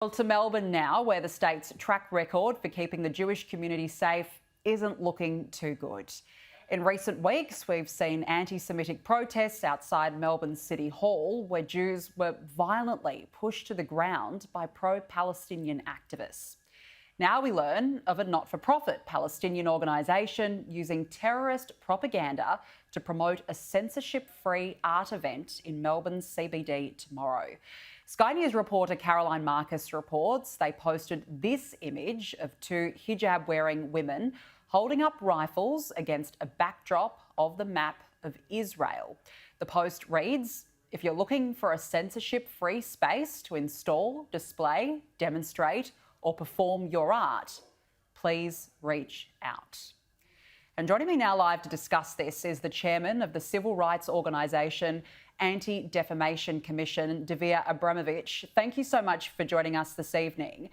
Well, to Melbourne now, where the state's track record for keeping the Jewish community safe isn't looking too good. In recent weeks, we've seen anti-Semitic protests outside Melbourne's City Hall, where Jews were violently pushed to the ground by pro-Palestinian activists. Now we learn of a not-for-profit Palestinian organisation using terrorist propaganda to promote a censorship-free art event in Melbourne's CBD tomorrow. Sky News reporter Caroline Marcus reports they posted this image of two hijab-wearing women holding up rifles against a backdrop of the map of Israel. The post reads, "If you're looking for a censorship-free space to install, display, demonstrate or perform your art, please reach out." And joining me now live to discuss this is the chairman of the civil rights organisation Anti-Defamation Commission, Dvir Abramovich. Thank you so much for joining us this evening.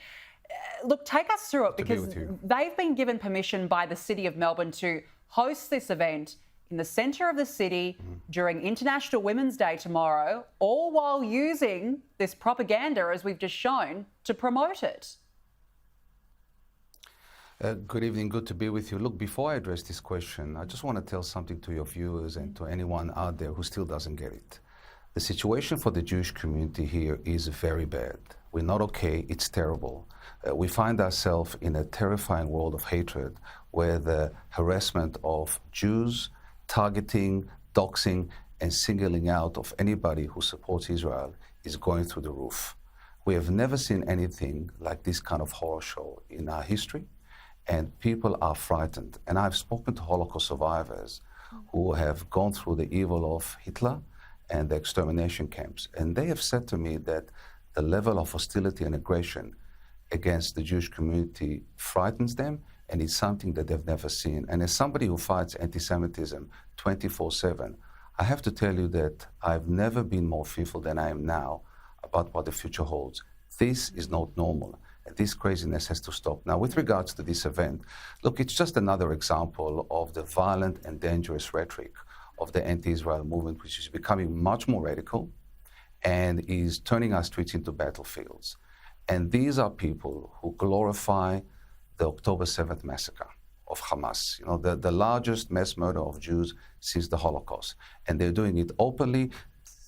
Look, take us through it, because they've been given permission by the City of Melbourne to host this event in the centre of the city during International Women's Day tomorrow, all while using this propaganda, as we've just shown, to promote it. Good evening, good to be with you. Look, before I address this question, I just want to tell something to your viewers and to anyone out there who still doesn't get it. The situation for the Jewish community here is very bad. We're not okay, it's terrible. We find ourselves in a terrifying world of hatred where the harassment of Jews, targeting, doxing, and singling out of anybody who supports Israel is going through the roof. We have never seen anything like this kind of horror show in our history. And people are frightened. And I've spoken to Holocaust survivors who have gone through the evil of Hitler and the extermination camps. And they have said to me that the level of hostility and aggression against the Jewish community frightens them, and it's something that they've never seen. And as somebody who fights anti-Semitism 24/7, I have to tell you that I've never been more fearful than I am now about what the future holds. This is not normal. This craziness has to stop. Now, with regards to this event, look, it's just another example of the violent and dangerous rhetoric of the anti-Israel movement, which is becoming much more radical and is turning our streets into battlefields. And these are people who glorify the October 7th massacre of Hamas, the largest mass murder of Jews since the Holocaust. And they're doing it openly.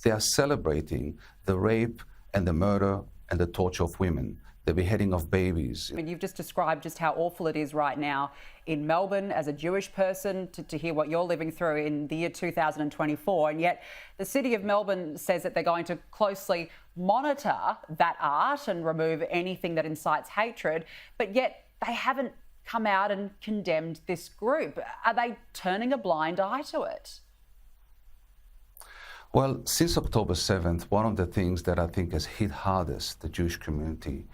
They are celebrating the rape and the murder and the torture of women, the beheading of babies. I mean, you've just described just how awful it is right now in Melbourne as a Jewish person to hear what you're living through in the year 2024. And yet the City of Melbourne says that they're going to closely monitor that art and remove anything that incites hatred. But yet they haven't come out and condemned this group. Are they turning a blind eye to it? Well, since October 7th, one of the things that I think has hit hardest the Jewish community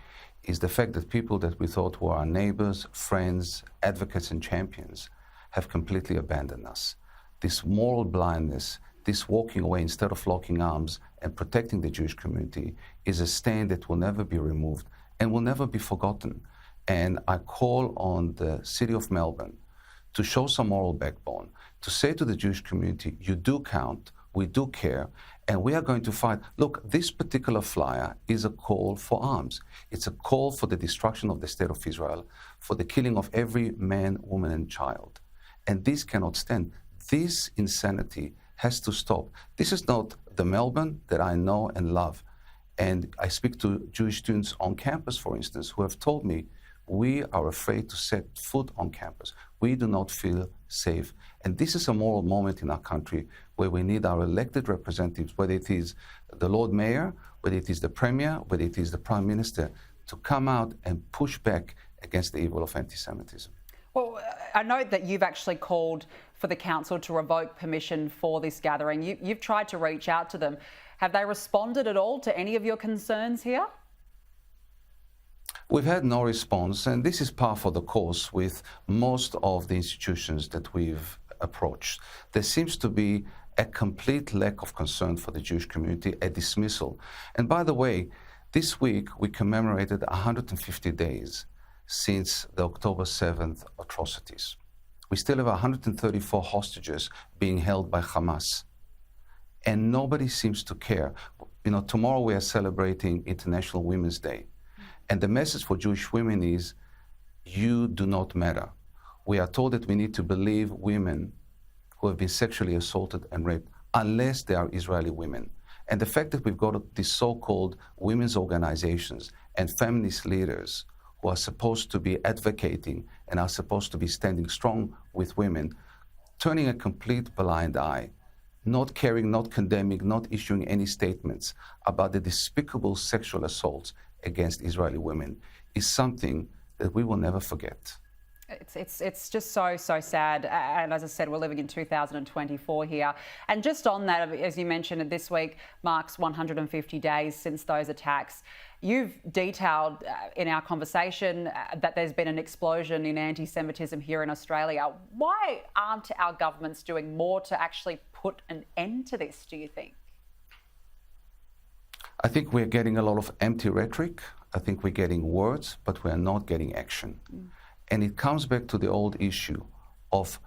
is the fact that people that we thought were our neighbors, friends, advocates and champions have completely abandoned us. This moral blindness, this walking away instead of locking arms and protecting the Jewish community is a stain that will never be removed and will never be forgotten. And I call on the City of Melbourne to show some moral backbone, to say to the Jewish community, you do count, we do care, and we are going to fight. Look, this particular flyer is a call for arms. It's a call for the destruction of the state of Israel, for the killing of every man, woman, and child. And this cannot stand. This insanity has to stop. This is not the Melbourne that I know and love. And I speak to Jewish students on campus, for instance, who have told me, we are afraid to set foot on campus. We do not feel safe. And this is a moral moment in our country where we need our elected representatives, whether it is the Lord Mayor, whether it is the Premier, whether it is the Prime Minister, to come out and push back against the evil of anti-Semitism. Well, I note that you've actually called for the council to revoke permission for this gathering. You've tried to reach out to them. Have they responded at all to any of your concerns here? We've had no response, and this is par for the course with most of the institutions that we've approached. There seems to be a complete lack of concern for the Jewish community, a dismissal. And by the way, this week we commemorated 150 days since the October 7th atrocities. We still have 134 hostages being held by Hamas, and nobody seems to care. Tomorrow we are celebrating International Women's Day. And the message for Jewish women is, you do not matter. We are told that we need to believe women who have been sexually assaulted and raped, unless they are Israeli women. And the fact that we've got these so-called women's organizations and feminist leaders who are supposed to be advocating and are supposed to be standing strong with women, turning a complete blind eye, not caring, not condemning, not issuing any statements about the despicable sexual assaults against Israeli women, is something that we will never forget. It's just so sad. And as I said, we're living in 2024 here. And just on that, as you mentioned, this week marks 150 days since those attacks. You've detailed in our conversation that there's been an explosion in anti-Semitism here in Australia. Why aren't our governments doing more to actually put an end to this, do you think? I think we're getting a lot of empty rhetoric. I think we're getting words, but we're not getting action. And it comes back to the old issue of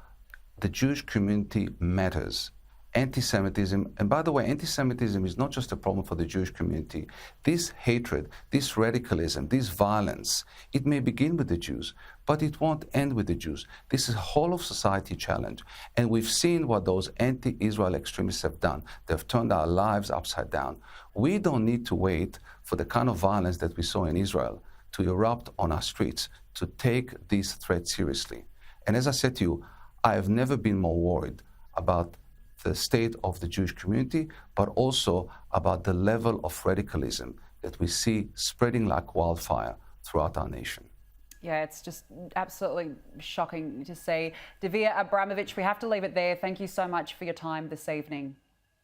the Jewish community matters. Anti-Semitism, and by the way, anti-Semitism is not just a problem for the Jewish community. This hatred, this radicalism, this violence, it may begin with the Jews, but it won't end with the Jews. This is a whole of society challenge. And we've seen what those anti-Israel extremists have done. They've turned our lives upside down. We don't need to wait for the kind of violence that we saw in Israel to erupt on our streets, to take these threats seriously. And as I said to you, I have never been more worried about the state of the Jewish community, but also about the level of radicalism that we see spreading like wildfire throughout our nation. Yeah, it's just absolutely shocking to see. Dvir Abramovich, we have to leave it there. Thank you so much for your time this evening.